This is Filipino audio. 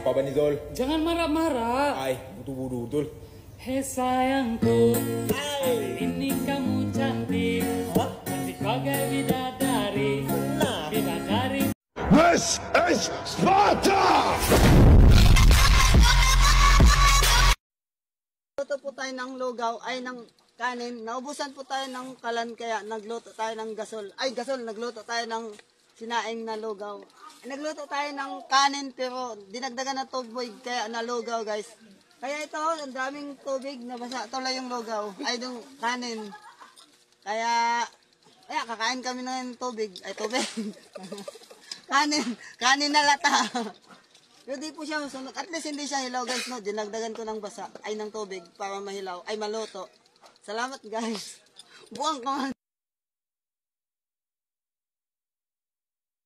Apa ba ni Dol? Jangan marah-marah. Ay, butuh-butuh Dol. Hei sayangku, ini kamu cantik, cantik bagai bidadari, bidadari. This is Sparta! Nagluto po tayo ng lugaw, ay ng kanin. Naubusan po tayo ng kalan, kaya nagluto tayo ng gasol. Ay, gasol, nagluto tayo ng sinaing na lugaw. Nagluto tayo ng kanin, pero dinagdagan na tubig, kaya nalugaw, guys. Kaya ito, ang daming tubig, nabasa tuloy yung lugaw, ay yung kanin. Kaya kakain kami ng tubig, ay tubig. kanin na lata. Pero di po siya masunod. At least hindi siya hilaw, guys, no? Dinagdagan ko ng basa, ay ng tubig, para mahilaw, ay maluto. Salamat, guys. Buwang ka man.